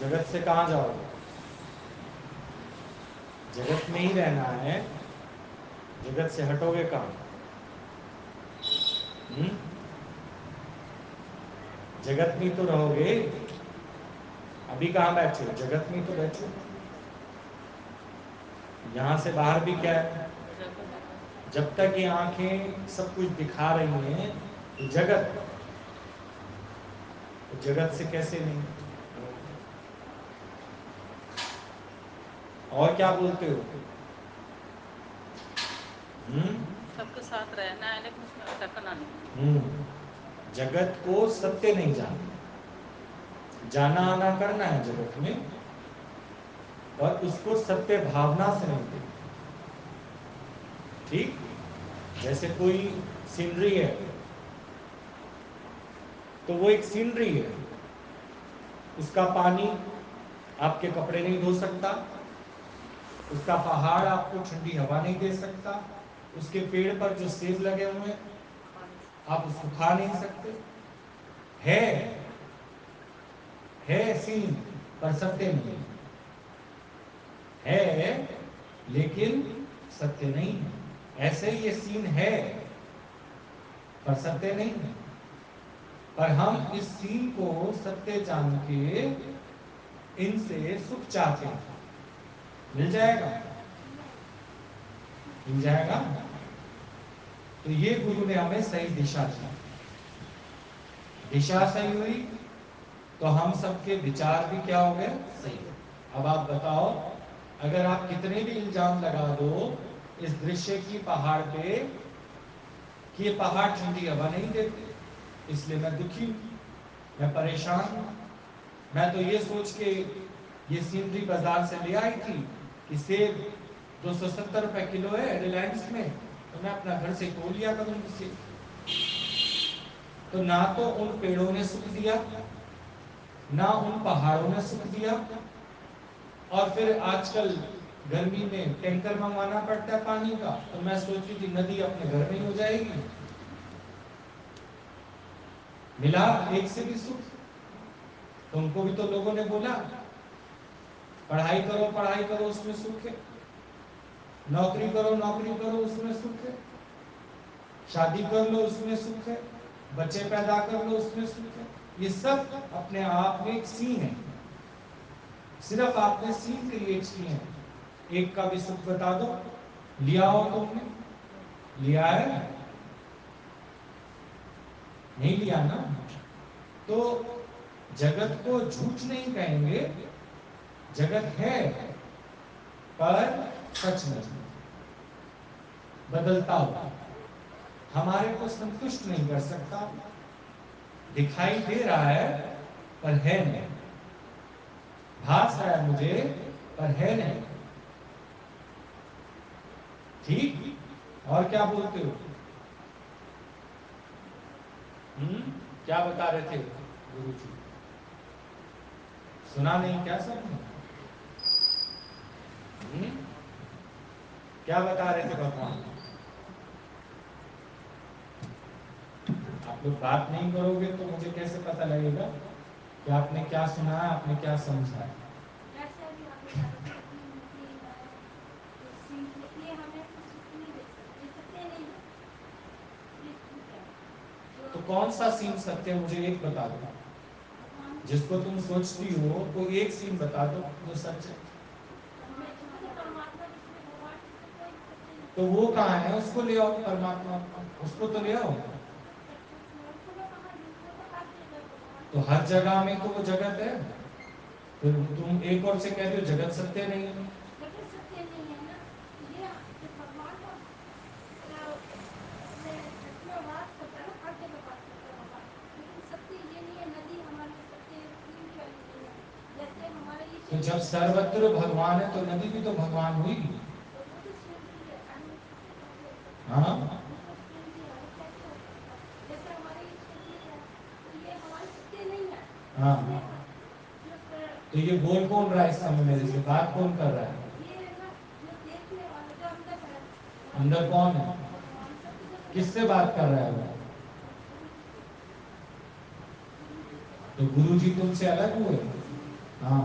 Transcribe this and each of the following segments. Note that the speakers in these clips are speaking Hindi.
जगत से कहाँ जाओगे? जगत में ही रहना है, जगत से हटोगे कहाँ? जगत में तो रहोगे। अभी कहाँ बैठे हो? जगत में तो बैठे हो। यहाँ से बाहर भी क्या है? जब तक ये आंखें सब कुछ दिखा रही हैं तो जगत, तो जगत से कैसे नहीं? और क्या बोलते हो? सबके साथ रहना है लेकिन उसमें अटकना नहीं। जगत को सत्य नहीं जानना, जाना आना करना है जगत में, और उसको सत्य भावना से नहीं देखना। ठीक? जैसे कोई सीनरी है तो वो एक सीनरी है, उसका पानी आपके कपड़े नहीं धो सकता, उसका पहाड़ आपको ठंडी हवा नहीं दे सकता, उसके पेड़ पर जो सेब लगे हुए हैं आप उसको खा नहीं सकते। है सीन, पर सत्य नहीं है, लेकिन सत्य नहीं है। ऐसे ही ये सीन है पर सत्य नहीं है। पर हम इस सीन को सत्य जान के इनसे सुख चाहते हैं। मिल जाएगा? मिल जाएगा। तो ये गुरु ने हमें सही दिशा दी। दिशा सही हुई तो हम सबके विचार भी क्या हो गए? सही। अब आप बताओ, अगर आप कितने भी इल्जाम लगा दो इस दृश्य की पहाड़ पे कि ये पहाड़ ठंडी हवा नहीं देते, इसलिए मैं दुखी हूं, मैं परेशान हूं। मैं तो ये सोच के ये सीनरी बाजार से ले आई थी कि सेब 270 रुपए किलो है रिलायंस में, तो मैं अपना घर से तोड़ लिया करूंगी सेब। तो ना तो उन पेड़ों ने सुख दिया, ना उन पहाड़ों ने सुख दिया, और फिर आजकल गर्मी में टैंकर मंगवाना पड़ता है पानी का, तो मैं सोच रही थी नदी अपने घर में ही हो जाएगी। मिला एक से भी सुख? तुमको भी तो लोगों ने बोला पढ़ाई करो उसमें सुख है, नौकरी करो उसमें सुख है, शादी कर लो उसमें सुख है, बच्चे पैदा कर लो उसमें सुख है। ये सब अपने आप में एक सीन है, सिर्फ आपने सीन क्रिएट किए हैं। एक का भी सुख बता दो, लिया हो तुमने? लिया है? नहीं लिया ना। तो जगत को झूठ नहीं कहेंगे, जगत है पर सच नहीं, बदलता हुआ, हमारे को संतुष्ट नहीं कर सकता। दिखाई दे रहा है पर है नहीं, भास रहा है मुझे पर है नहीं। ठीक? और क्या बोलते हो? क्या बता रहे थे गुरु जी? सुना नहीं क्या सबने? क्या बता रहे थे भगवान? आप लोग बात नहीं करोगे तो मुझे कैसे पता लगेगा कि आपने क्या सुना है, आपने क्या समझा है? तो कौन सा सीन सत्य है मुझे एक बता दो, जिसको तुम सोचती हो कोई एक सीन बता दो जो सच है। तो वो कहाँ है? उसको ले आओ, परमात्मा उसको तो ले आओ। तो हर जगह में तो वो जगत है, फिर तुम एक और से कह रहे हो जगत सत्य नहीं है। तो जब सर्वत्र भगवान है तो नदी भी तो भगवान हुई। हाँ, हाँ। तो ये बोल कौन रहा है इस समय मेरे से? बात कौन कर रहा है? अंदर कौन है? किससे बात कर रहा है वो? तो गुरु जी तुमसे अलग हुए? हाँ,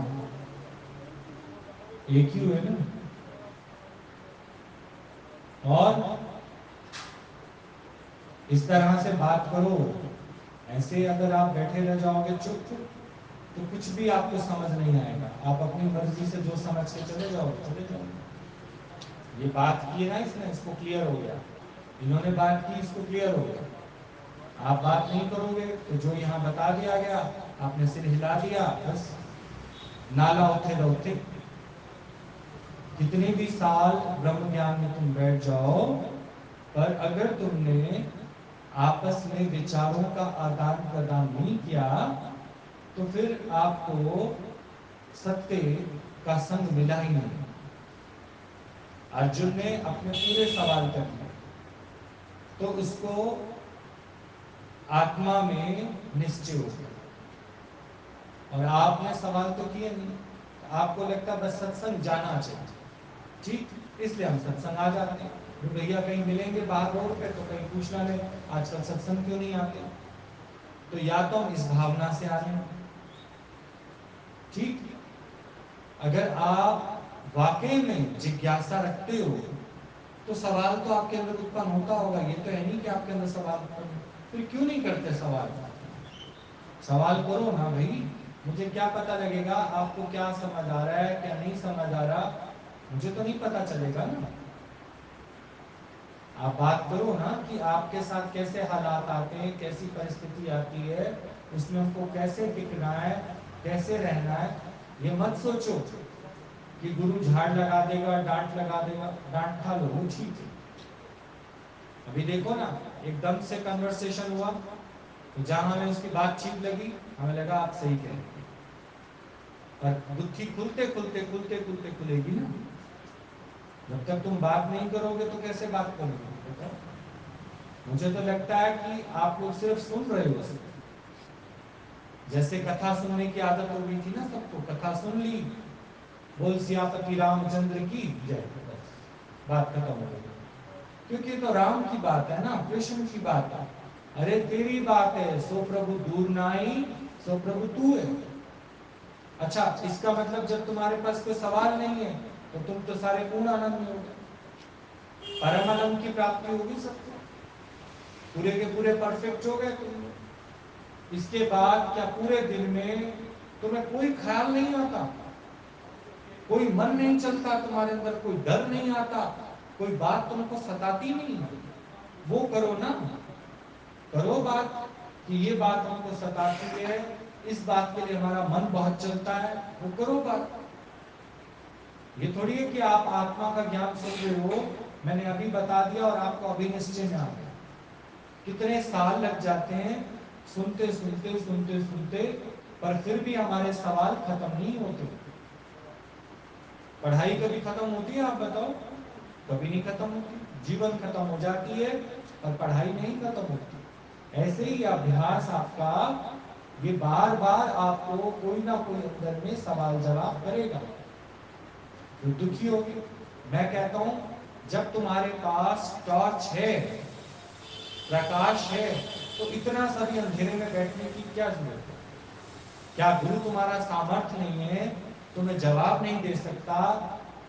एक ही हुए ना। और इस तरह से बात करो। ऐसे अगर आप बैठे रह जाओगे चुप चुप, तो कुछ भी आपको समझ नहीं आएगा। आप अपनी मर्जी से जो समझ के चले जाओ चले जाओ। ये बात की है ना इसने, इसको क्लियर हो गया। इन्होंने बात की, इसको क्लियर हो गया। आप बात नहीं करोगे तो जो यहाँ बता दिया गया, आपने सिर हिला दिया, बस नाला उठे तो उठे। कितने भी साल ब्रह्म ज्ञान में तुम बैठ जाओ, पर अगर तुमने आपस में विचारों का आदान प्रदान नहीं किया, तो फिर आपको सत्य का संग मिला ही नहीं। अर्जुन ने अपने पूरे सवाल कर दिए, तो उसको आत्मा में निश्चय हो गया। और आपने सवाल तो किए नहीं, आपको लगता बस सत्संग जाना चाहिए, ठीक, इसलिए हम सत्संग आ जाते हैं। तो भैया कहीं मिलेंगे बाहर रोड पे तो कहीं पूछना ले आजकल सत्संग क्यों नहीं आते। तो या तो हम इस भावना से आ रहे हैं, ठीक। अगर आप वाकई में जिज्ञासा रखते हो तो सवाल तो आपके अंदर उत्पन्न होता होगा। ये तो है नहीं कि आपके अंदर सवाल उत्पन्न, फिर क्यों नहीं करते सवाल। सवाल करो ना भाई। मुझे क्या पता लगेगा आपको क्या समझ आ रहा है क्या नहीं समझ आ रहा, मुझे तो नहीं पता चलेगा ना। आप बात करो ना कि आपके साथ कैसे हालात आते हैं, कैसी परिस्थिति आती है, उसमें हमको कैसे टिकना है, कैसे रहना है। ये मत सोचो कि गुरु झाड़ लगा देगा, डांट लगा देगा। डांट खा लो, वो ठीक है। अभी देखो ना, एकदम से कन्वर्सेशन हुआ, तो जहां हमें उसकी बात ठीक लगी, हमें लगा आप सही कह रहे हैं। और गुत्थी खुलते खुलते खुलते खुलते खुलेगी ना। जब तक तुम बात नहीं करोगे तो कैसे बात करोगे बताओ। मुझे तो लगता है कि आप लोग सिर्फ सुन रहे हो। जैसे कथा सुनने की आदत हो गई थी ना सबको, कथा सुन ली, बोल सियापति रामचंद्र की जय, बस बात खत्म हो गई। क्योंकि तो राम की बात है ना, कृष्ण की बात है। अरे तेरी बात है, सो प्रभु दूर नाई, सो प्रभु तू है। अच्छा, इसका मतलब जब तुम्हारे पास कोई सवाल नहीं है तो तुम तो सारे पूर्ण आनंद में हो गए, परम आनंद की प्राप्ति होगी सबको, पूरे के पूरे परफेक्ट हो गए तुम। इसके बाद क्या पूरे दिन में तुम्हें कोई ख्याल नहीं आता, कोई मन नहीं चलता तुम्हारे अंदर, कोई डर नहीं आता, कोई बात तुमको सताती नहीं। वो करो ना, करो बात कि ये बात हमको सताती है, इस बात के लिए हमारा मन बहुत चलता है, वो करो बात। ये थोड़ी है कि आप आत्मा का ज्ञान सुन रहे हो, मैंने अभी बता दिया और आपको अभी निश्चय में आ गया। कितने साल लग जाते हैं सुनते सुनते सुनते सुनते, पर फिर भी हमारे सवाल खत्म नहीं होते। पढ़ाई कभी खत्म होती है आप बताओ? कभी नहीं खत्म होती। जीवन खत्म हो जाती है पर पढ़ाई नहीं खत्म होती। ऐसे ही अभ्यास आपका, ये बार बार आपको कोई ना कोई अंदर में सवाल जवाब करेगा, तो दुखी होगी। मैं कहता हूं जब तुम्हारे पास टॉर्च है, प्रकाश है, तो इतना सारी अंधेरे में बैठने की क्या जरूरत है। क्या गुरु तुम्हारा सामर्थ्य नहीं है, तुम्हें जवाब नहीं दे सकता,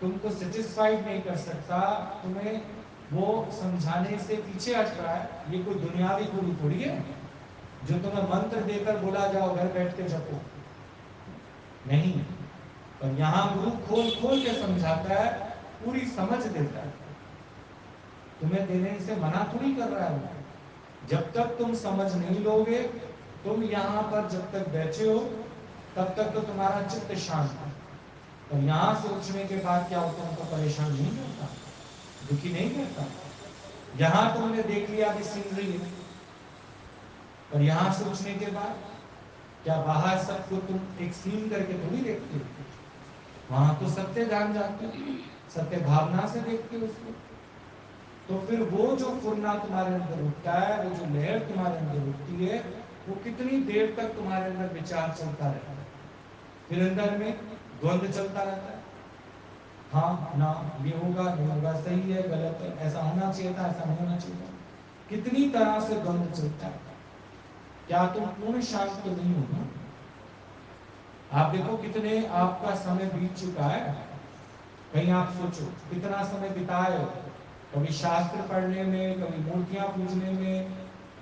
तुमको सेटिस्फाइड नहीं कर सकता, तुम्हें वो समझाने से पीछे हट रहा है, ये कोई दुनियावी गुरु थोड़ी है जो तुम्हें मंत्र देकर बोला जाओ घर बैठ के जपो। नहीं, पर यहाँ गुरु खोल खोल के समझाता है, पूरी समझ देता है, तुम्हें देने से मना थोड़ी कर रहा है। जब तक तुम समझ नहीं लोगे, तुम यहाँ पर जब तक बैठे हो तब तक तो तुम्हारा चित्त शांत है, और यहाँ से उठने के बाद क्या होता है, उनको परेशान नहीं करता, दुखी नहीं करता। यहाँ तुमने देख लिया अभी सीनरी है, और यहाँ से उठने के बाद क्या बाहर सबको तुम एक सीन करके थोड़ी देखते हो, वहां तो सत्य जान जाते हो, सत्य भावना से देखते हो उसको। तो फिर वो जो फुरना तुम्हारे अंदर उठता है, वो जो लहर तुम्हारे अंदर उठती है, वो कितनी देर तक तुम्हारे अंदर विचार चलता रहता है, फिर अंदर में द्वंद्व चलता रहता है। हाँ ना, ये होगा नहीं होगा, सही है गलत है, ऐसा होना चाहिए था ऐसा नहीं होना चाहिए था, कितनी तरह से द्वंद्व चलता है। क्या तुम पूर्ण शांत तो नहीं हो ना? आप देखो कितने आपका समय बीत चुका है। कहीं आप सोचो कितना समय बिताए हो, कभी शास्त्र पढ़ने में, कभी मूर्तियां पूजने में,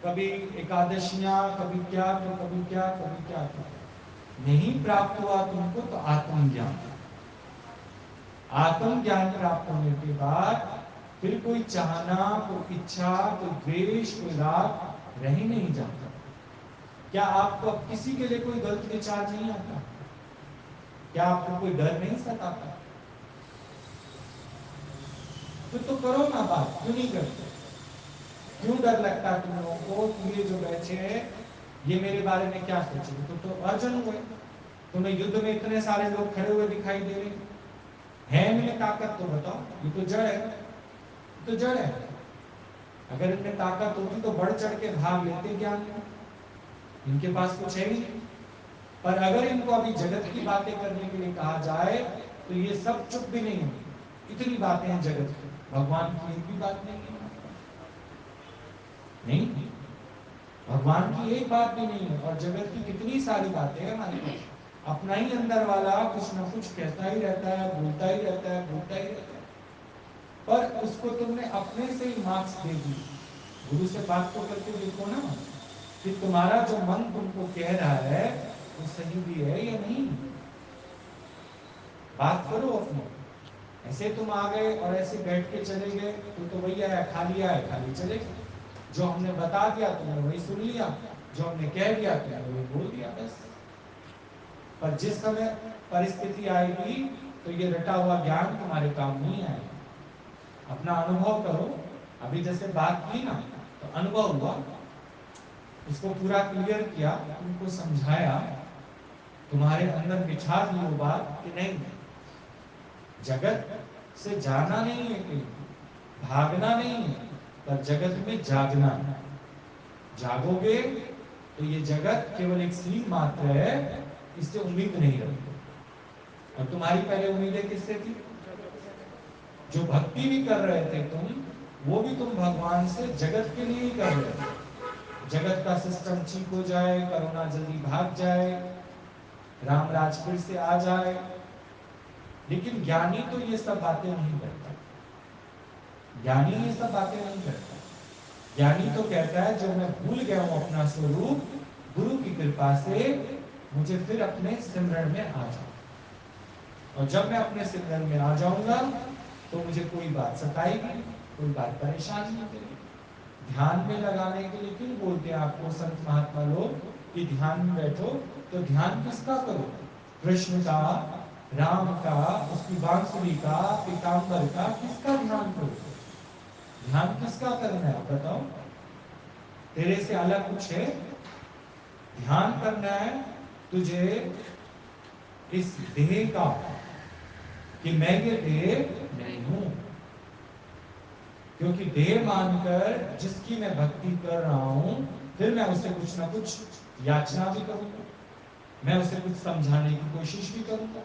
कभी एकादशियां, कभी क्या तो कभी क्या, कभी क्या तो नहीं प्राप्त हुआ तुमको तो आत्मज्ञान। आत्मज्ञान प्राप्त होने के बाद फिर कोई चाहना, कोई इच्छा, कोई द्वेष, कोई राग रह ही नहीं जाता। क्या आपको अब किसी के लिए कोई गलत विचार नहीं आता? क्या आपको कोई डर नहीं सताता? तो करो ना बात, क्यों नहीं करते? क्यों डर लगता है तुम लोगों को कि ये जो बैठे हैं ये मेरे बारे में क्या सोचेंगे? तो अर्जुन हुए, तुम्हें युद्ध में इतने सारे लोग खड़े हुए दिखाई दे रहे हैं, इनमें ताकत तो बताओ। ये तो जड़ है, तो जड़ है। अगर इनमें ताकत होती तो बढ़ चढ़ के भाग लेते ज्ञान में। इनके पास कुछ है ही नहीं। पर अगर इनको अभी जगत की बातें करने के लिए कहा जाए तो ये सब चुप भी नहीं होंगे। इतनी बातें हैं जगत की, भगवान की एक भी बात नहीं है। नहीं, भगवान की एक बात भी नहीं है। और जगत की कितनी सारी बातें हैं हमारे पास। अपना ही अंदर वाला कुछ ना कुछ कहता ही रहता है, बोलता ही रहता है, बोलता ही रहता है। पर उसको तुमने अपने से ही मार्क्स दे दी। गुरु से बात तो करके देखो ना कि तुम्हारा जो मन तुमको कह रहा है वो सही भी है या नहीं। बात करो अपने। ऐसे तुम आ गए और ऐसे बैठ के चले गए तो वही आया, खाली आया, खाली चले गए। जो हमने बता दिया तुमने वही सुन लिया, जो हमने कह दिया तुमने वही बोल दिया, बस। पर जिस समय परिस्थिति आएगी तो ये रटा हुआ ज्ञान तुम्हारे काम नहीं आएगा। अपना अनुभव करो। अभी जैसे बात की ना तो अनुभव हुआ, उसको पूरा क्लियर किया, तुमको समझाया, तुम्हारे अंदर बिछा दी वो बात कि नहीं, जगत से जाना नहीं है, कहीं भागना नहीं है, पर जगत में जागना है। जागोगे तो ये जगत केवल एक सीन मात्र है, इससे उम्मीद नहीं रखो। और तुम्हारी पहले उम्मीदें किससे थी? जो भक्ति भी कर रहे थे तुम, वो भी तुम भगवान से जगत के लिए ही कर रहे थे। जगत का सिस्टम ठीक हो जाए, कोरोना जल्दी भाग जाए, राम राज फिर से आ जाए। लेकिन ज्ञानी तो ये सब बातें नहीं करता। ज्ञानी ये सब बातें नहीं करता। ज्ञानी तो कहता है जो मैं भूल गया हूं अपना स्वरूप, गुरु की कृपा से मुझे फिर अपने सिमरण में आ जाओ। और जब मैं अपने सिमरण में आ जाऊंगा तो मुझे कोई बात सताएगी, कोई बात परेशान नहीं करेगी। ध्यान में लगाने के लिए क्यों बोलते हैं आपको संत महात्मा लोग कि ध्यान में बैठो? तो ध्यान किसका करो? कृष्ण का, राम का, उसकी बांसुरी का, पीताम्बर का, किसका ध्यान करो? ध्यान किसका करना है बताओ? तेरे से अलग कुछ है? ध्यान करना है तुझे इस देह का, कि मैं ये देह नहीं हूं। क्योंकि देह मानकर जिसकी मैं भक्ति कर रहा हूं, फिर मैं उसे कुछ ना कुछ याचना भी करूंगा, मैं उसे कुछ समझाने की कोशिश भी करूंगा।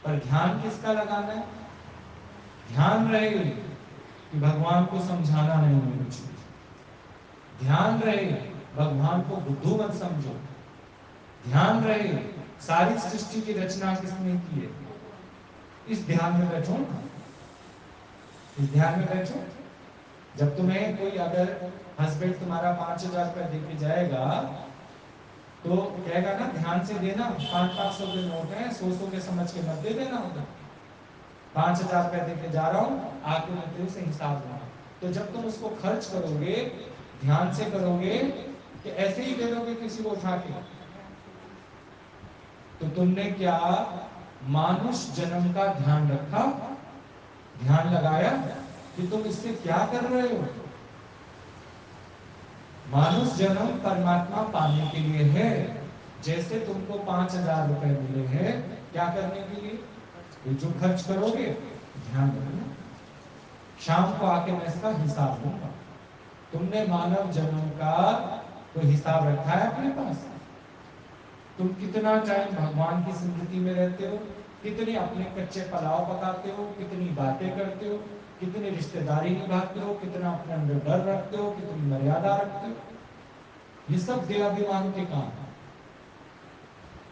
पर ध्यान किसका लगाना है? ध्यान रहे कि भगवान को समझाना नहीं है कुछ भी। ध्यान रहे भगवान को बुद्धू मत समझो। ध्यान रहे सारी सृष्टि की रचना किसने की है। इस ध्यान में बैठो ना, इस ध्यान में बैठो। जब तुम्हें कोई अगर हस्बैंड तुम्हारा 5,000 रुपया देके जाएगा तो कहेगा ना ध्यान से देना, 500 के नोट है, 100 के समझ के मत दे देना उधर। 5,000 रुपया देके जा रहा हूँ, आके मैं तेरे से हिसाब लूंगा। तो जब तुम उसको खर्च करोगे, ध्यान से करोगे कि ऐसे ही दे दोगे किसी को उठा के, तो तुमने क्या मानुष जन्म का ध्यान रखा, ध्यान लगाया कि तुम इससे क्या कर रहे हो? मानुष जन्म परमात्मा पाने के लिए है। जैसे तुमको 5,000 रुपए मिले हैं, क्या करने के लिए? ये जो खर्च करोगे ध्यान रखना, शाम को आके मैं इसका हिसाब लूंगा। तुमने मानव जन्म का कोई हिसाब रखा है अपने पास? तुम कितना टाइम भगवान की स्मृति में रहते हो, कितने अपने कच्चे पलाव पकाते हो, कितनी बातें करते हो, कितनी रिश्तेदारी निभाते हो, कितना अपने अंदर डर रखते हो, कितनी मर्यादा रखते हो। ये सब देहाभिमान के काम है।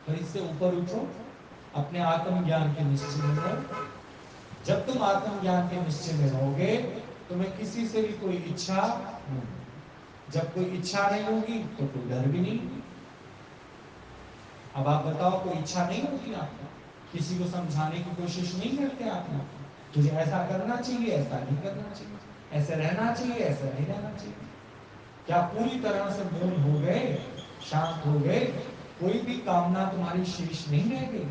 तो इससे ऊपर उठो, अपने आत्मज्ञान के निश्चय में रहो। जब तुम आत्मज्ञान के निश्चय में रहोगे, तुम्हें किसी से भी कोई इच्छा नहीं। जब कोई इच्छा नहीं होगी तो कोई डर भी नहीं। अब आप बताओ, कोई इच्छा नहीं होती आपको? किसी को समझाने की कोशिश नहीं करते आप लोग? तुझे ऐसा करना चाहिए, ऐसा नहीं करना चाहिए, ऐसे रहना चाहिए, ऐसा नहीं रहना चाहिए। क्या पूरी तरह से मौन हो गए, शांत हो गए, कोई भी कामना तुम्हारी शेष नहीं रह गई?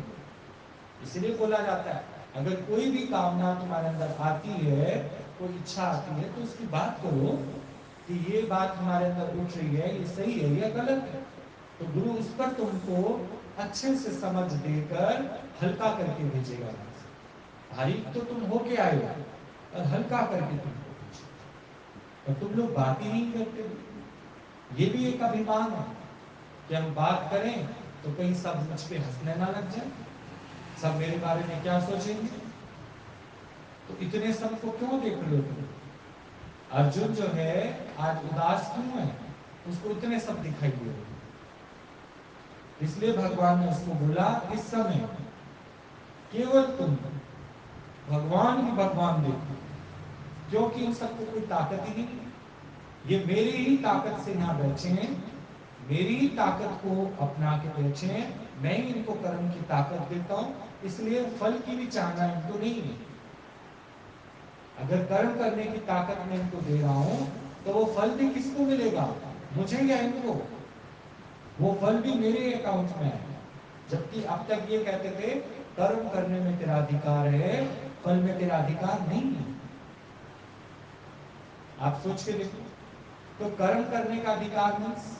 इसलिए बोला जाता है, अगर कोई भी कामना तुम्हारे अंदर आती है, कोई इच्छा आती है, तो उसकी बात करो कि ये बात हमारे अंदर उठ रही है, ये सही है या गलत है। तो गुरु उस पर तुमको अच्छे से समझ देकर हल्का करके भेजेगा। भारी तो तुम होके आए हो, और हल्का करके तुमको भेजेगा। और तुम लोग बात ही नहीं करते। ये भी एक अभिमान है कि हम बात करें तो कहीं सब मुझ पे हंसने ना लग जाए, सब मेरे बारे में क्या सोचेंगे। तो इतने सबको क्यों देख रहे हो तुम? अर्जुन जो है आज उदास क्यों है? उसको इतने सब दिखाई दे रहे। इसलिए भगवान ने उसको बोला, इस समय केवल तुम भगवान ही भगवान देखो, क्योंकि इन सबको कोई ताकत ही नहीं। ये मेरी ही ताकत से यहाँ बैठे हैं, मेरी ही ताकत को अपना के बैठे हैं। मैं ही इनको कर्म की ताकत देता हूँ, इसलिए फल की भी चाहना इनको नहीं है। अगर कर्म करने की ताकत मैं इनको दे रहा हूं, तो वो फल भी किसको मिलेगा? मुझे या इनको? वो फल भी मेरे अकाउंट में है। जबकि अब तक ये कहते थे कर्म करने में तेरा अधिकार है, फल में तेरा अधिकार नहीं है। आप सोच के देखो, तो कर्म करने का अधिकार मीन्स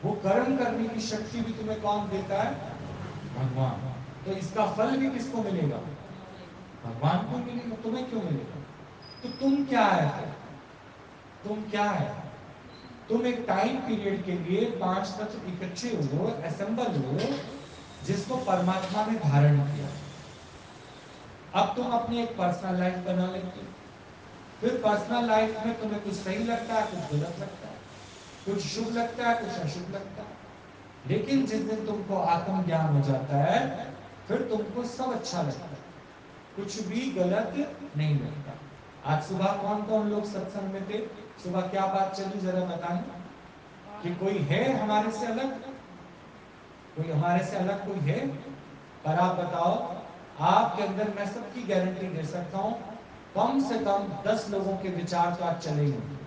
वो कर्म करने की शक्ति भी तुम्हें कौन देता है? भगवान। तो इसका फल भी किसको मिलेगा? भगवान को मिलेगा। तुम्हें क्यों मिलेगा? तो तुम क्या है? तुम क्या है? तुम एक टाइम पीरियड के लिए 5 तत्व इकट्ठे हो, असेंबल हो, जिसको परमात्मा ने धारण किया। अब तुम अपनी एक पर्सनल लाइफ बना लेते हो। फिर पर्सनल लाइफ में तुम्हें कुछ सही लगता है, कुछ गलत लगता है, कुछ शुभ लगता है, कुछ अशुभ लगता है। लेकिन जिस दिन तुमको आत्मज्ञान हो जाता है, फिर तुमको सब अच्छा लगता है, कुछ भी गलत नहीं लगता। आज सुबह कौन कौन लोग सत्संग में थे? सुबह क्या बात चली, जरा बताएं। कि कोई है हमारे से अलग? कोई हमारे से अलग कोई है? पर आप बताओ, आपके अंदर मैं सबकी गारंटी दे सकता हूं, कम से कम 10 लोगों के विचार तो आज चले होंगे।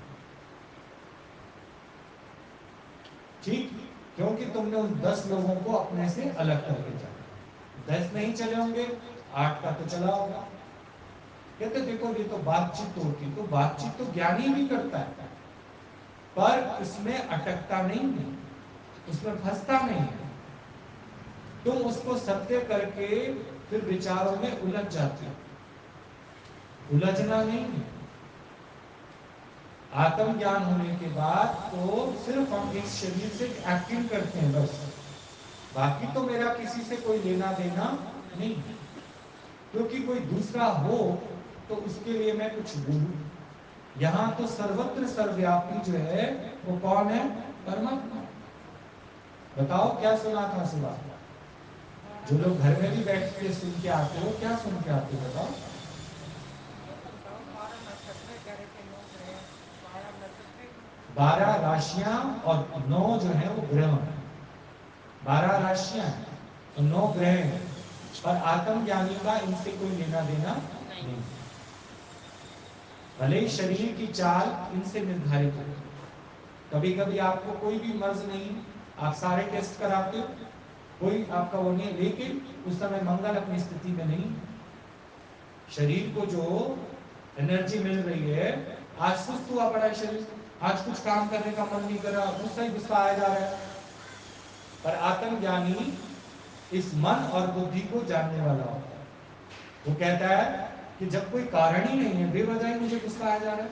ठीक? क्योंकि तुमने उन 10 लोगों को अपने से अलग करके चला। 10 नहीं चले होंगे, 8 का तो चला होगा। कहते देखो, ये तो बातचीत होती, तो बातचीत तो ज्ञानी भी करता है, पर उसमें अटकता नहीं है, उसमें फंसता नहीं है। तुम उसको सत्य करके फिर विचारों में उलझ जाते हो। उलझना नहीं है। आत्मज्ञान होने के बाद तो सिर्फ हम इस शरीर से एक्टिंग करते हैं बस, बाकी तो मेरा किसी से कोई लेना देना नहीं है। क्योंकि कोई दूसरा हो तो उसके लिए मैं कुछ बोलूं। यहाँ तो सर्वत्र सर्वव्यापी जो है वो कौन है? परमात्मा। बताओ क्या सुना था सुबह? जो लोग घर में भी बैठ के सुन के आते हो, क्या सुन के आते हो बताओ? 12 राशियां और 9 जो है वो ग्रह हैं। 12 राशियां तो 9 ग्रह हैं, पर आत्मज्ञानी का इनसे कोई लेना देना नहीं। भले ही शरीर की चाल इनसे निर्धारित हो। कभी कभी आपको कोई भी मर्ज नहीं, आप सारे टेस्ट कराते हो, कोई आपका वो नहीं, लेकिन उस समय मंगल अपनी स्थिति में नहीं। शरीर को जो एनर्जी मिल रही है, आज सुस्त हुआ पड़ा है शरीर, आज कुछ काम करने का मन नहीं कर रहा, गुस्सा ही गुस्सा आया जा रहा है। पर आत्मज्ञानी इस मन और बुद्धि को जानने वाला होता है। वो कहता है कि जब कोई कारण ही नहीं है, बेवजह ही मुझे गुस्सा आ जा रहा है,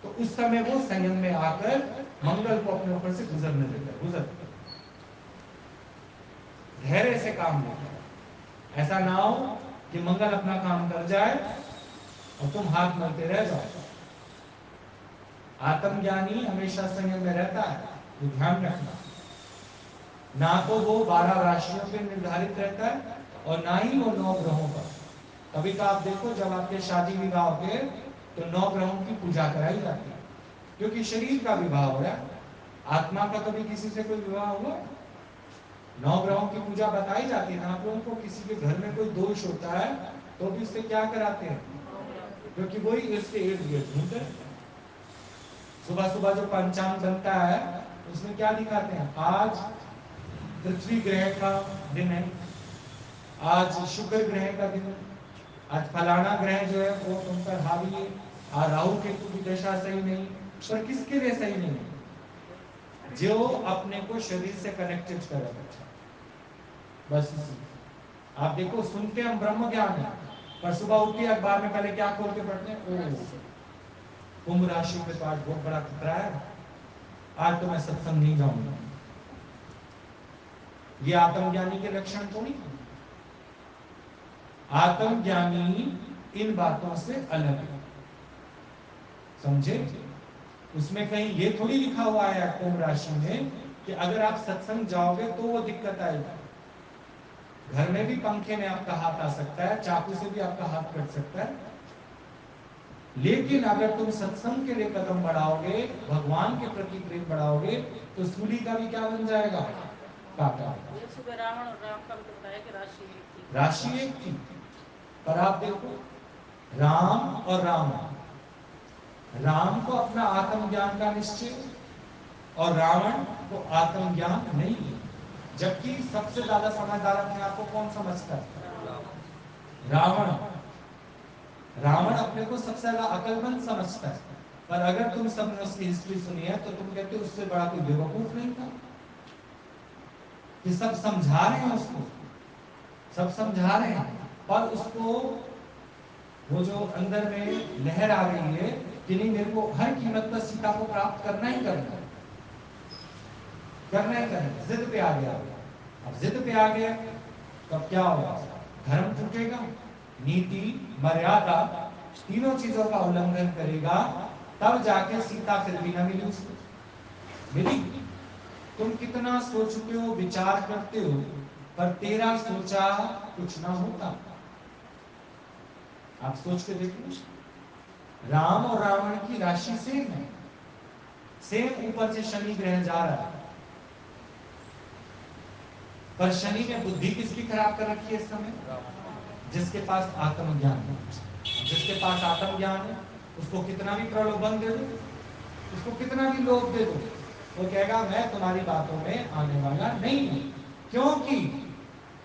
तो उस समय वो संयम में आकर मंगल को अपने ऊपर से गुजरने देता है। गुजर धैर्य से काम लेता है। ऐसा ना हो कि मंगल अपना काम कर जाए और तुम हाथ मलते रह जाओ। आत्मज्ञानी हमेशा संयम में रहता है, तो ध्यान रखना। ना तो वो 12 राशियों पे निर्धारित रहता है और ना ही वो 9 ग्रहों पर। कभी तो आप देखो जब आपके शादी विवाह होते तो 9 ग्रहों की पूजा कराई जाती है, क्योंकि शरीर का विवाह हो रहा है। आत्मा का कभी किसी से कोई विवाह हुआ? 9 ग्रहों की पूजा बताई जाती है ना आप लोगों को। किसी के घर में कोई दोष होता है तो भी उससे क्या कराते हैं, क्योंकि वही इसके इर्द गिर्द घूमते हैं। सुबह सुबह जो पंचांग बनता है उसमें क्या दिखाते हैं, आज पृथ्वी ग्रह का दिन है, आज शुक्र ग्रह का दिन है, आज फलाना ग्रह जो है वो तुम पर हावी है, आज राहु केतु की दशा सही नहीं। पर किसके लिए सही नहीं? जो अपने को शरीर से कनेक्टेड कर रखा। बस इसी। आप देखो सुनते हम ब्रह्म ज्ञान है, पर सुबह उठिए अखबार में पहले क्या खोल के पढ़ते हैं, ओ कुंभ राशि पे तो आज बहुत बड़ा खतरा है, आज तो मैं सत्संग नहीं जाऊंगा। ये आत्मज्ञानी के लक्षण थोड़ी। आत्मज्ञानी इन बातों से अलग है, समझे? उसमें कहीं ये थोड़ी लिखा हुआ है कुंभ राशि में कि अगर आप सत्संग जाओगे तो वो दिक्कत आएगी। घर में भी पंखे में आपका हाथ आ सकता है, चाकू से भी आपका हाथ कट सकता है, लेकिन अगर तुम सत्संग के लिए कदम बढ़ाओगे, भगवान के प्रति प्रेम बढ़ाओगे, तो सूली का भी क्या बन जाएगा, काका। सुबह रावण और राम का भी तो बताया कि राशि एक थी। राशि एक थी, पर आप देखो राम और रावण, राम को अपना आत्मज्ञान का निश्चय और रावण को आत्मज्ञान नहीं है। जबकि सबसे ज्यादा समझदार अपने आप को कौन समझता है? रावण। रावण अपने को सबसे ज्यादा अकलमंद समझता है, पर अगर तुम सबने उसकी हिस्ट्री सुनी है तो तुम कहते हो उससे बड़ा कोई बेवकूफ नहीं था कि सब समझा रहे हैं उसको, सब समझा रहे हैं, पर उसको वो जो अंदर में लहर आ गई है कि नहीं मेरे को हर कीमत पर सीता को प्राप्त करना ही करना है, करना ही करना, जिद पे आ गया। अब जिद पे आ गया तब क्या होगा, धर्म टूटेगा, नीति मर्यादा तीनों चीजों का उल्लंघन करेगा, तब जाके सीता फिर भी ना मिली उसको। मिली? तुम कितना सोचते हो, विचार करते हो, पर तेरा सोचा कुछ ना होता। आप सोच के देखो, राम और रावण की राशि सेम है, सेम ऊपर से शनि ग्रह जा रहा है, पर शनि ने बुद्धि किसकी खराब कर रखी है इस समय? जिसके पास आत्मज्ञान है। जिसके पास आत्मज्ञान है उसको कितना भी प्रलोभन दे दो, उसको कितना भी लोभ दे दो, वो कहेगा मैं तुम्हारी बातों में आने वाला नहीं हूं, क्योंकि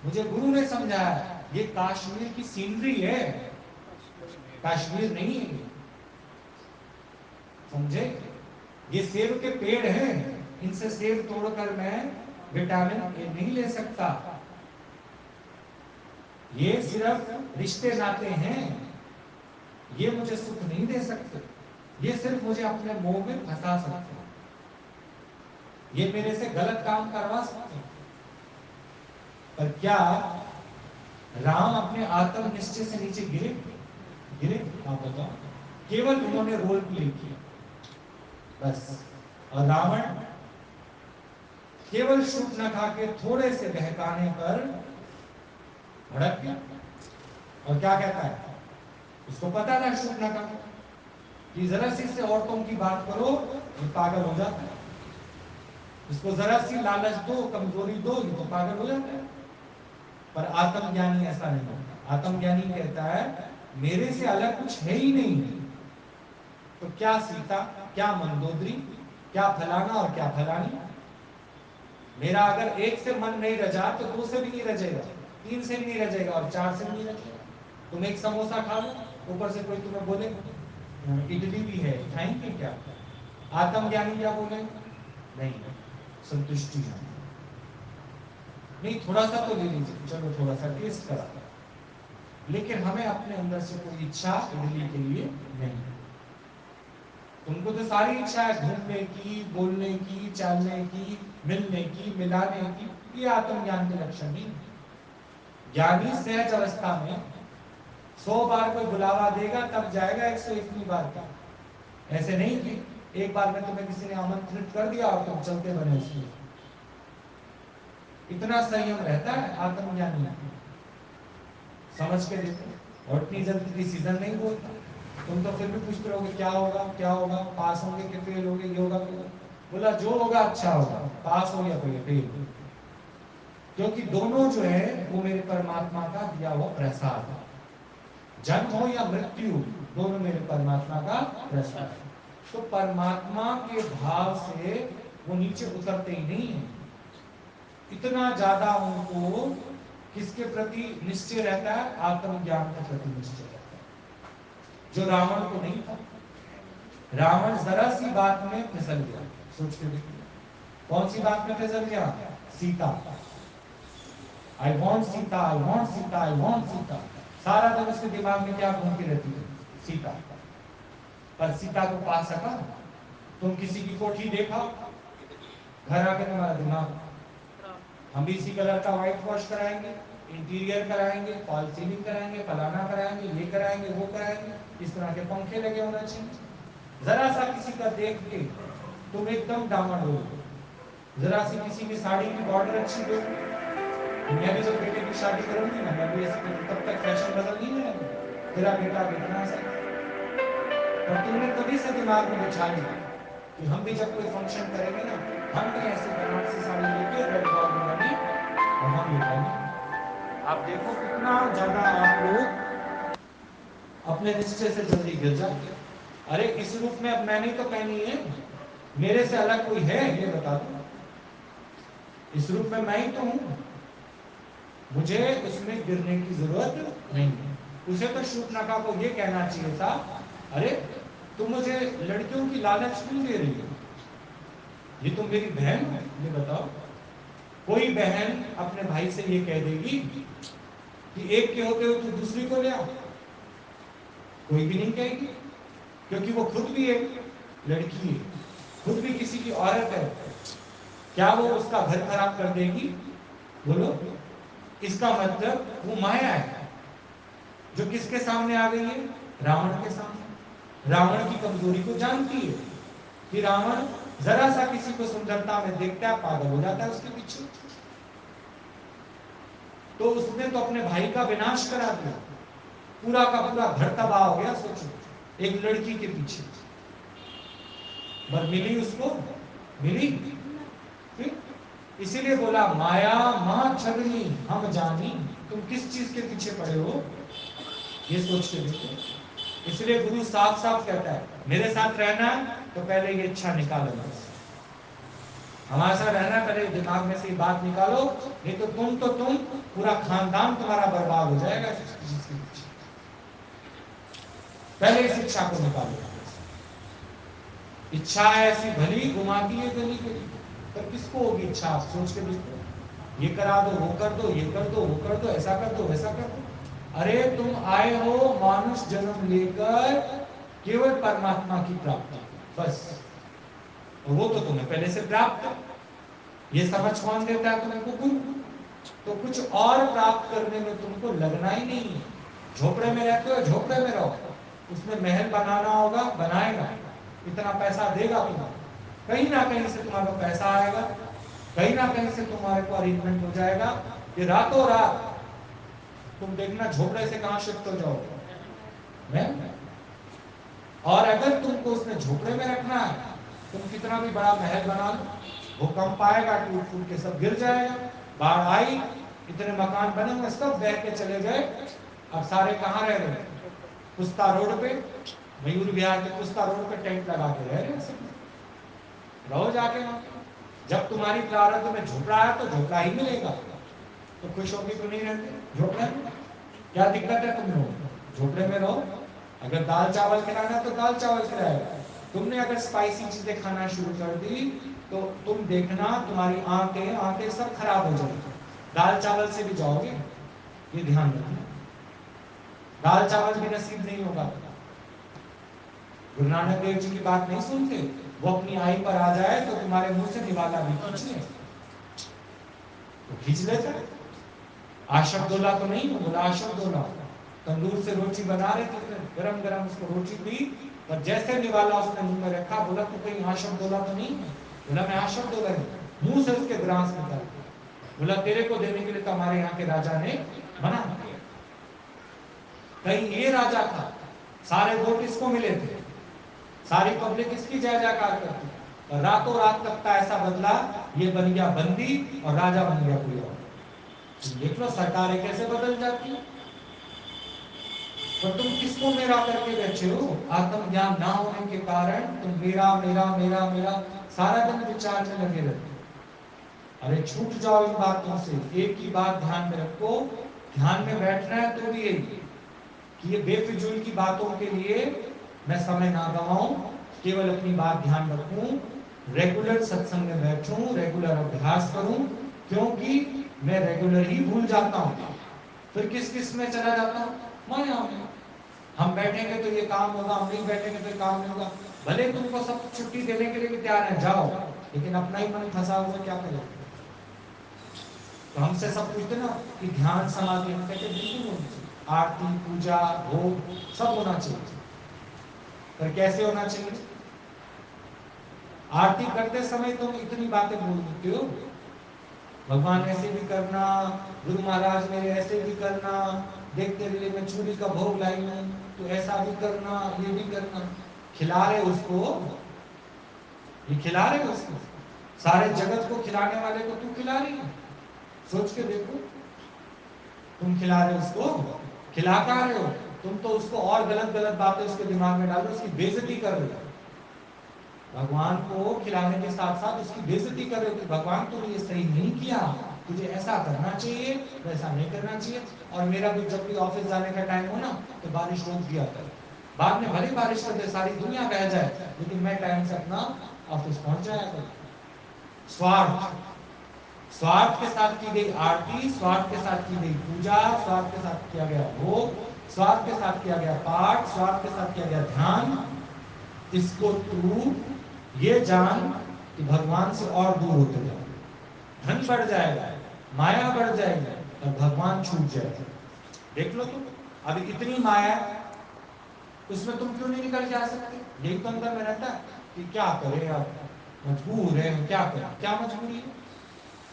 मुझे गुरु ने समझाया ये कश्मीर की सीनरी है, कश्मीर नहीं है। समझे? ये सेब के पेड़ हैं, इनसे सेब तोड़कर मैं विटामिन ए नहीं ले सकता। ये सिर्फ रिश्ते नाते हैं, ये मुझे सुख नहीं दे सकते, ये सिर्फ मुझे अपने मोह में फंसा सकते हैं, ये मेरे से गलत काम करवा सकते हैं। पर क्या राम अपने आत्म निश्चय से नीचे गिरे? गिरे? आप बताओ। केवल उन्होंने रोल प्ले किया बस। और रावण केवल शूर्पणखा के थोड़े से बहकाने पर भड़क गया। और क्या कहता है, उसको पता था शूर्पणखा को कि जरा सी से औरतों की बात करो ये पागल हो जाता है, इसको जरा सी लालच दो, कमजोरी दो, ये तो पागल हो जाता है। पर आत्मज्ञानी ऐसा नहीं होता। आत्मज्ञानी कहता है मेरे से अलग कुछ है ही नहीं, तो क्या सीता, क्या मंदोदरी, क्या फलाना और क्या फलानी, मेरा अगर एक से मन नहीं रजा तो दो से भी नहीं रजेगा, तीन से भी नहीं रजेगा और चार से भी नहीं रजेगा। तुम एक समोसा खा लो, ऊपर से कोई तुम्हें बोले इडली भी है, खाएंगे क्या? आत्मज्ञानी क्या बोले? नहीं, संतुष्टि है, नहीं थोड़ा सा तो ले लीजिए, चलो थोड़ा सा टेस्ट करा, लेकिन हमें अपने अंदर से कोई इच्छा इडली के लिए नहीं। तुमको तो सारी इच्छा है घूमने की, बोलने की, चालने की, मिलने की, मिलाने की, ये आत्मज्ञान के लक्षण नहीं। ज्ञानी सहज अवस्था में 100 बार कोई बुलावा देगा तब जाएगा 101वीं बार का। ऐसे नहीं कि एक बार में तुम्हें किसी ने आमंत्रित कर दिया और तुम चलते बने उसमें। इतना संयम रहता है आत्मज्ञानी, समझ के देखो। और इतनी जल्दी डिसीजन नहीं बोलता। तुम तो फिर भी पूछते रहोगे क्या होगा क्या होगा, पास होंगे कि फेल होंगे, ये होगा तो बोला जो होगा अच्छा होगा, पास हो या कोई फेल, क्योंकि दोनों जो है वो मेरे परमात्मा का दिया हुआ प्रसाद है। जन्म हो या मृत्यु, दोनों मेरे परमात्मा का प्रसाद है। तो परमात्मा के भाव से वो नीचे उतरते ही नहीं है। इतना ज्यादा उनको किसके प्रति निश्चय रहता है? आत्मज्ञान के प्रति निश्चय रहता है, जो रावण को नहीं था। रावण जरा सी बात में फिसल गया। सोच के देखिए, कौन सी बात में फिसल गया? Sita. I want Sita, I want Sita, I want Sita. सारा दिन उसके दिमाग में क्या घूमती रहती है? सीता। पर सीता को पा सका? तुम किसी की कोठी देखा, घर आके तुम्हारा दिमाग, हम भी इसी कलर का व्हाइट वॉश कराएंगे, इंटीरियर कराएंगे, फॉल सीलिंग कराएंगे, फलाना कराएंगे, ये कराएंगे, वो कराएंगे, इस तरह के पंखे लगे होना चाहिए। जरा सा किसी का देख के तुम एकदम डामाडोल हो। जरा सी किसी की साड़ी की बॉर्डर अच्छी दो। मैं भी जब बेटे की शादी करूंगी ना, मैं भी ऐसे, तब तक फैशन बदल नहीं जाएगा, तेरा बेटा देखना सा। और तुमने तभी से दिमाग में बिछा लिया कि हम भी जब कोई फंक्शन करेंगे ना, हम भी ऐसे बनारसी साड़ी लेके रेड बॉर्डर वाली, और हम भी करेंगे। आप देखो कितना ज्यादा आप लोग अपने निश्चय से जल्दी गिर जाते। अरे इस रूप में अब मैंने तो पहनी है, मेरे से अलग कोई है ये बता दो। इस रूप में मैं ही तो हूं, मुझे उसमें गिरने की जरूरत नहीं है। उसे तो शूर्पणखा को ये कहना चाहिए था, अरे तुम मुझे लड़कियों की लालच क्यों दे रही हो? ये तुम मेरी बहन हो, ये बताओ। कोई बहन अपने भाई से ये कह देगी कि एक के होते हुए तू दूसरी को ले आ? कोई भी नहीं कहेगी, क्योंकि वो खुद भी एक लड़की है, खुद भी किसी की औरत है। क्या वो उसका घर खराब कर देगी? बोलो। इसका मतलब वो माया है, जो किसके सामने आ गई है? रावण के सामने। रावण की कमजोरी को जानती है कि रावण जरा सा किसी को सुंदरता में देखता है, पागल हो जाता है उसके पीछे। तो उसने तो अपने भाई का विनाश करा दिया, पूरा का पूरा घर तबाह हो गया। सोचो, एक लड़की के पीछे। पर मिली उसको? मिली? फिर इसीलिए बोला माया मां छगनी हम जानी। तुम किस चीज के पीछे पड़े हो, ये सोच के देखो। इसलिए गुरु साफ साफ कहता है, मेरे साथ रहना तो पहले ये इच्छा निकालो। हमारे साथ रहना, पहले दिमाग में से ये बात निकालो, नहीं तो तुम पूरा खानदान तुम्हारा बर्बाद हो जाएगा इस चीज के पीछे। पहले इस इच्छा को निकालो। इच्छा ऐसी भली घुमाती है गली गली, पर किसको होगी इच्छा? आप सोच के देखो। ये करा दो, वो कर दो, ये कर दो, वो कर दो, ऐसा कर दो, वैसा कर दो। अरे तुम आए हो मानुष जन्म लेकर केवल परमात्मा की प्राप्ति, बस। और वो तो तुम्हें पहले से प्राप्त है। ये समझ कौन देता है तुम्हें? गुरु। तो कुछ और प्राप्त करने में तुमको लगना ही नहीं है। झोपड़े में रहते हो, झोपड़े में रहो। उसमें महल बनाना होगा, बनाएगा, इतना पैसा देगा तुम्हें, कहीं ना कहीं से तुम्हारा पैसा आएगा, कहीं ना कहीं से तुम्हारे को अरेंजमेंट हो जाएगा। ये रातों रात तुम देखना झोपड़े से कहां शिफ्ट हो जाओगे। मैं और अगर तुमको उसने झोपड़े में रखना है, तुम कितना भी बड़ा महल बना लो, भूकंप आएगा, टूट फूट के सब गिर जाएगा। बाढ़ आई, इतने मकान बने हुए सब बह के चले गए। अब सारे कहाँ रह गए? पुस्ता रोड पे, मयूर विहार के पुस्ता रोड पे टेंट लगा के रह रहे सब। रहो जाके वहां। जब तुम्हारी प्रारब्ध में झोपड़ा है तो झोपड़ा ही मिलेगा। तो खुश होगी तो नहीं रहते झोपड़े में? क्या दिक्कत है? तुम लोग झोपड़े में रहो। अगर दाल चावल खिलाना तो दाल चावल खिलाएगा। तुमने अगर स्पाइसी चीजें खाना शुरू कर दी तो तुम देखना तुम्हारी आंखें सब खराब हो जाएगी। दाल चावल से भी जाओगे, ये ध्यान रखना। दाल चावल भी नसीब नहीं होगा। गुरु नानक देव जी की बात नहीं सुनते, वो अपनी आई पर आ जाए तो तुम्हारे मुंह से निवाला भी खींच ले, तो खींच लेता है। आशबदोला तो नहीं, बोला आशबदोला। तंदूर से रोटी बना रहे थे, गरम गरम उसको रोटी दी, पर जैसे निवाला उसने मुंह में रखा, बोला तू कहीं आशबदोला तो नहीं है? बोला मैं आशबदोला हूं। मुंह से उसके ग्रास निकल, बोला तेरे को देने के लिए तो हमारे यहाँ के राजा ने मना किया। कहीं ये राजा था, सारे वोट इसको मिले थे, सारी पब्लिक इसकी जय जयकार करती, और रातों रात तक का ऐसा बदला, ये बन गया बंदी और राजा बन गया कोई और। देख लो सरकारें कैसे बदल जाती है। पर तुम किसको मेरा करके बैठे हो? आत्मज्ञान ना होने के कारण तुम मेरा मेरा मेरा मेरा सारा दिन विचार में लगे रहते। अरे छूट जाओ इन बातों से, एक ही बात ध्यान में रखो, ध्यान में बैठना है तो भी यही कि ये बेफिजूल की बातों के लिए मैं समय ना गवाऊं, केवल अपनी बात ध्यान रखूं, रेगुलर सत्संग में बैठूं, रेगुलर अभ्यास करूं, क्योंकि मैं रेगुलर ही भूल जाता हूं, फिर किस किस में चला जाता हूं, माया में। हम बैठेंगे तो ये काम होगा, हम नहीं बैठेंगे तो ये काम नहीं होगा। भले तुमको सब छुट्टी देने के लिए भी तैयार है, जाओ, लेकिन अपना ही मन फंसा हुआ क्या करेगा? तो हमसे सब पूछते ना कि ध्यान समाधि, हम कहते बिल्कुल होनी चाहिए, आरती पूजा भोग सब होना चाहिए, पर कैसे होना चाहिए? आरती करते समय तुम इतनी बातें बोल देते हो, भगवान ऐसे भी करना, गुरु महाराज मेरे ऐसे भी करना, देख तेरे लिए मैं चूड़ी का भोग लाई हूं, तो ऐसा भी करना, ये भी करना। खिला रहे उसको, ये खिला रहे उसको, सारे जगत को खिलाने वाले को तू खिला रही है। सोच के देखो, तुम खिला रहे हो उसको, खिला का रहे हो तुम, तो उसको और गलत गलत बातें उसके दिमाग में डाल रहे हो, उसकी बेइज्जती कर रहे हो। भगवान को खिलाने के साथ साथ उसकी बेइज्जती कर रहे हो कि भगवान तूने ये सही नहीं किया, तुझे ऐसा करना चाहिए, वैसा नहीं करना चाहिए। और मेरा भी जब भी ऑफिस जाने का टाइम हो ना, तो बारिश रोक दिया कर, बाद में भले बारिश कर दे, सारी दुनिया बह जाए, लेकिन मैं टाइम से अपना ऑफिस पहुंच जाया कर। स्वार्थ, स्वार्थ के साथ की गई आरती, स्वार्थ के साथ की गई पूजा, स्वार्थ के साथ किया गया भोग, स्वार्थ के साथ किया गया पाठ, स्वार्थ के साथ किया गया ध्यान, इसको तू ये जान कि भगवान से और दूर होते जाओ, धन बढ़ जाएगा, माया बढ़ जाएगी, और भगवान छूट जाएगा। देख लो तुम, अभी इतनी माया, उसमें तुम क्यों नहीं निकल के आ सकते? यही तो अंदर में रहता है कि क्या करें, अब मजबूर है, क्या करें, क्या मजबूरी है?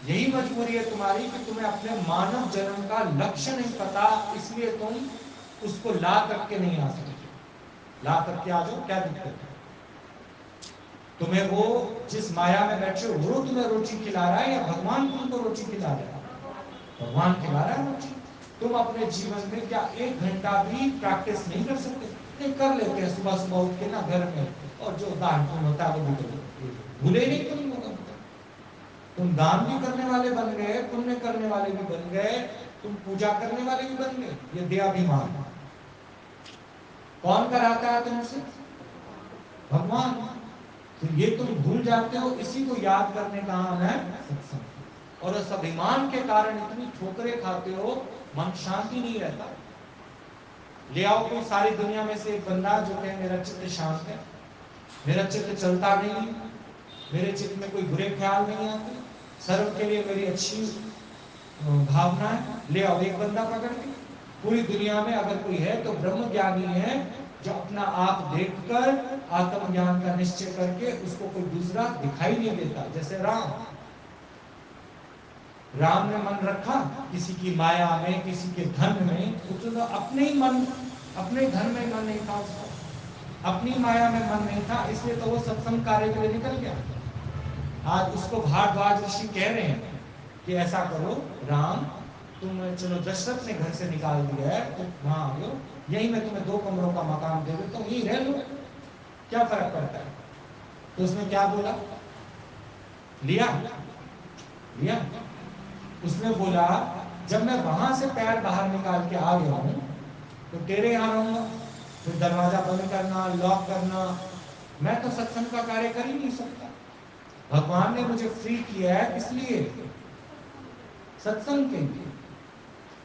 यही मजबूरी है तुम्हारी कि तुम्हें अपने मानव जन्म का लक्ष्य नहीं पता, इसलिए तुम उसको ला करके नहीं आ सकते। ला करके आ जाओ, क्या दिक्कत है? तुम्हें वो जिस माया में बैठे हो वो तुम्हें रोटी खिला रहा है, या भगवान तुमको रोटी खिला रहा है? भगवान खिला रहा है रोटी। तुम अपने जीवन में क्या 1 घंटा भी प्रैक्टिस नहीं कर सकते? नहीं, कर लेते हैं सुबह सुबह उठ के ना घर में, और जो दान पुण्य होता है वो भी कर लेते, भूले नहीं तुम लोग। तुम दान भी करने वाले बन गए, पुण्य करने वाले भी बन गए, तुम पूजा करने वाले भी बन गए, ये देहाभिमान। कौन कराता है तुमसे? भगवान। तो ये तुम भूल जाते हो, इसी को याद करने का नाम है सत्संग। और उस अभिमान के कारण इतनी ठोकरें खाते हो, मन शांति नहीं रहता। ले आओ कोई सारी दुनिया में से एक बंदा जो कहे मेरा चित्त शांत है, मेरा चित्त चलता नहीं, मेरे चित्त में कोई बुरे ख्याल नहीं आते, सर्व के लिए मेरी अच्छी भावना है। ले आओ एक बंदा पकड़ के। पूरी दुनिया में अगर कोई है तो ब्रह्म ज्ञानी है, जो अपना आप देखकर आत्मज्ञान का निश्चय करके उसको कोई दूसरा दिखाई नहीं देता। जैसे राम ने मन रखा किसी की माया में, किसी के धन में, उसने अपने ही मन, अपने धन में मन नहीं था उसको, अपनी माया में मन नहीं था, इसलिए तो वो सत्संग कार्य के लिए निकल गया। आज उसको भारद्वाज ऋषि कह रहे हैं कि ऐसा करो राम, तुम चलो दशरथ ने घर से निकाल दिया है, तुम वहां आ गए, यही मैं तुम्हें 2 कमरों का मकान दे देता हूँ, यही रह लो, क्या फर्क पड़ता है? तो उसने क्या बोला? लिया लिया। उसने बोला जब मैं वहां से पैर बाहर निकाल के आ गया हूं तो तेरे यहां रहूंगा, फिर दरवाजा बंद करना, लॉक करना, मैं तो सत्संग का कार्य कर ही नहीं सकता। भगवान ने मुझे फ्री किया है, किस लिए? सत्संग के लिए।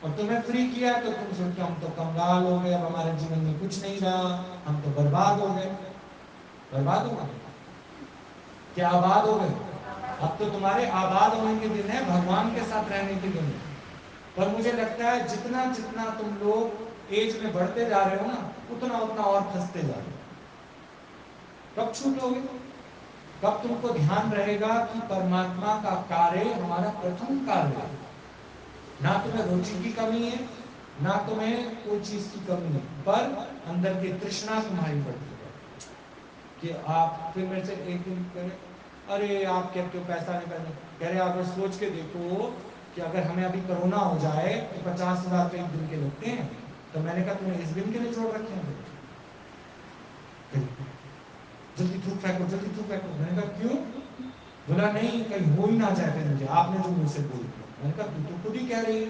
और तुम्हें फ्री किया तो तुम सोचते हम तो कंगाल हो गए, अब हमारे जीवन में कुछ नहीं रहा, हम तो बर्बाद हो गए। बर्बाद हो गए क्या आबाद हो गए? अब तो तुम्हारे आबाद होने के दिन है, भगवान के साथ रहने के दिन है। पर मुझे लगता है जितना जितना तुम लोग एज में बढ़ते जा रहे हो ना, उतना उतना और फंसते जा रहे हो। कब छूटोगे? कब तुमको ध्यान रहेगा कि परमात्मा का कार्य हमारा प्रथम कार्य है, ना तुम्हें रुचि की कमी है, ना तुम्हें कोई चीज की कमी है, पर अंदर की तृष्णा तुम्हारी बढ़ती है कि आप फिर मेरे से एक दिन कह अरे आप कहते हो पैसा नहीं, पैसा कह रहे आप सोच के देखो कि अगर हमें अभी कोरोना हो जाए तो 50,000 रुपये एक दिन के लगते हैं, तो मैंने कहा तुम्हें इस दिन के लिए जोड़ रखे हैं, जल्दी थूक फेंको, जल्दी थूक फेंको। मैंने कहा क्यों? बोला नहीं कहीं हो ही ना जाए फिर मुझे, आपने जो मुझसे बोल दिया। मैंने कहा तू तो खुद ही कह रही है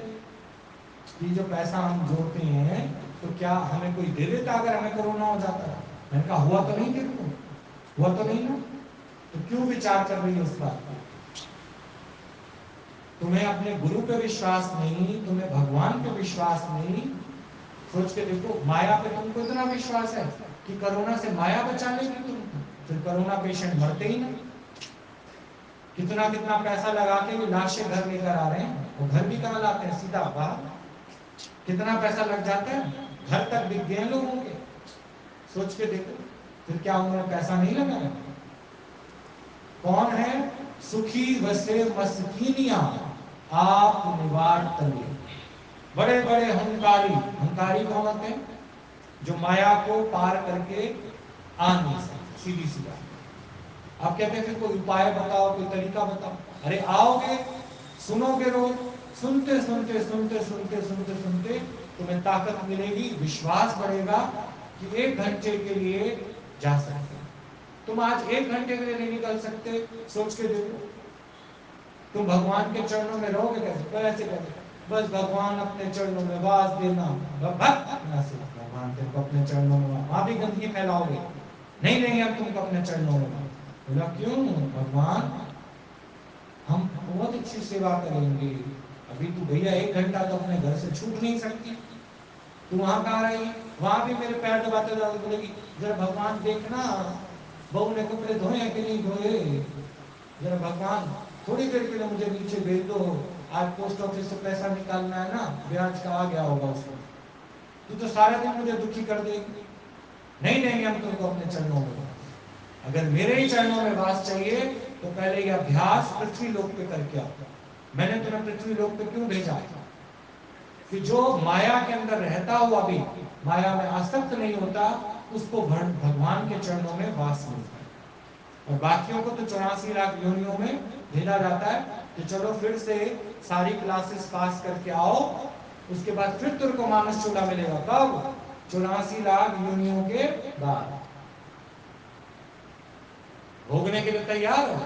कि जो पैसा हम जोड़ते हैं तो क्या हमें कोई दे देता अगर हमें कोरोना हो जाता है? मैंने कहा हुआ तो नहीं तेरे को, हुआ तो नहीं ना, तो क्यों विचार कर रही है उस बात पर? तुम्हें अपने गुरु पे विश्वास नहीं, तुम्हें भगवान पे विश्वास नहीं, सोच के देखो माया पे तुमको इतना विश्वास है कि कोरोना से माया बचा लेगी तुमको, फिर कोरोना पेशेंट मरते ही नहीं। कितना कितना पैसा लगा के भी लाशें घर लेकर आ रहे हैं, वो घर भी कहाँ लाते हैं, सीधा बाहर। कितना पैसा लग जाता है, घर तक बिक गए लोगों के। सोच के देखो फिर क्या उन्होंने पैसा नहीं लगाया? कौन है सुखी वसे मस्कीनिया आप निवार तले। बड़े बड़े हंकारी, हंकारी कौन होते हैं? जो माया को पार करके आ नहीं सकते, सीधी सी बात। आप कहते हैं फिर कोई उपाय बताओ, कोई तरीका बताओ। अरे आओगे, सुनोगे रोज, सुनते सुनते सुनते सुनते सुनते सुनते तुम्हें ताकत मिलेगी, विश्वास बढ़ेगा कि 1 घंटे के लिए जा सकते हो। तुम आज 1 घंटे के लिए नहीं निकल सकते, सोच के देखो तुम भगवान के चरणों में रहोगे कैसे? कैसे कैसे? बस भगवान अपने चरणों में वास देना, भगवान तुमको अपने चरणों में, वहां भी गंदगी फैलाओगे, नहीं नहीं हम तुमको अपने चरणों में। बोला क्यों भगवान, हम बहुत अच्छी सेवा करेंगे, अभी तू भैया 1 घंटा तो अपने घर से छूट नहीं सकती, तू वहां कहाँ रही? वहां भी मेरे पैर दबाते दबाते बोलेगी जरा भगवान देखना बहू ने कपड़े धोए कि नहीं धोए, जरा भगवान थोड़ी देर के लिए मुझे नीचे भेज दो, आज पोस्ट ऑफिस से पैसा निकालना है ना, ब्याज का आ गया होगा उसमें, तू तो सारा दिन मुझे दुखी कर देगी। नहीं नहीं हम तुमको अपने चरणों में, अगर मेरे ही चरणों में वास चाहिए तो पहले ये अभ्यास पृथ्वी लोक पे करके आओ। मैंने तुम्हें पृथ्वी लोक पे क्यों भेजा है? कि जो माया के अंदर रहता हुआ भी माया में आसक्त नहीं होता, उसको भगवान के चरणों में वास मिलता है। और बाकियों को तो 84 लाख योनियों में भेजा जाता है कि चलो फिर से सारी क्लासेस पास करके आओ, उसके बाद फिर तुमको मानस चूल्हा मिलेगा। कब? 84 लाख योनियों के बाद। भोगने के लिए तैयार हो?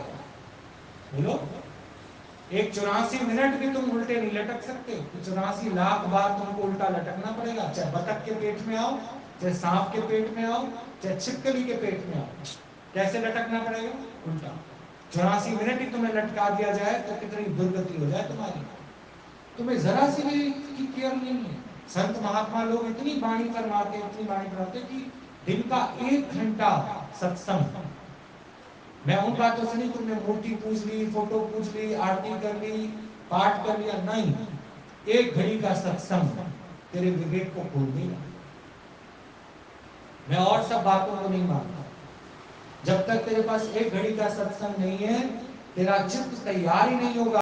बोलो। एक 84 मिनट भी तुम उल्टे नहीं लटक सकते, 84 लाख बार तुमको उल्टा लटकना पड़ेगा, चाहे बतख के पेट में आओ, चाहे सांप के पेट में आओ, चाहे छिपकली के पेट में आओ। कैसे लटकना पड़ेगा? उल्टा। 84 मिनट ही तुम्हें लटका दिया जाए तो कितनी दुर्गति हो जाए तुम्हारी, तुम्हें जरा सी भी की केयर नहीं है। संत महात्मा लोग इतनी वाणी फरमाते, इतनी वाणी फरमाते कि दिन का 1 घंटा सत्संग। मैं उन बातों से नहीं तुमने मूर्ति पूछ ली, फोटो पूछ ली, आरती कर ली, पाठ कर लिया, नहीं। 1 घड़ी का सत्संग तेरे विवेक को खोल देगा। मैं और सब बातों को नहीं मानता। जब तक तेरे पास 1 घड़ी का सत्संग नहीं है, तेरा चित्त तैयार ही नहीं होगा।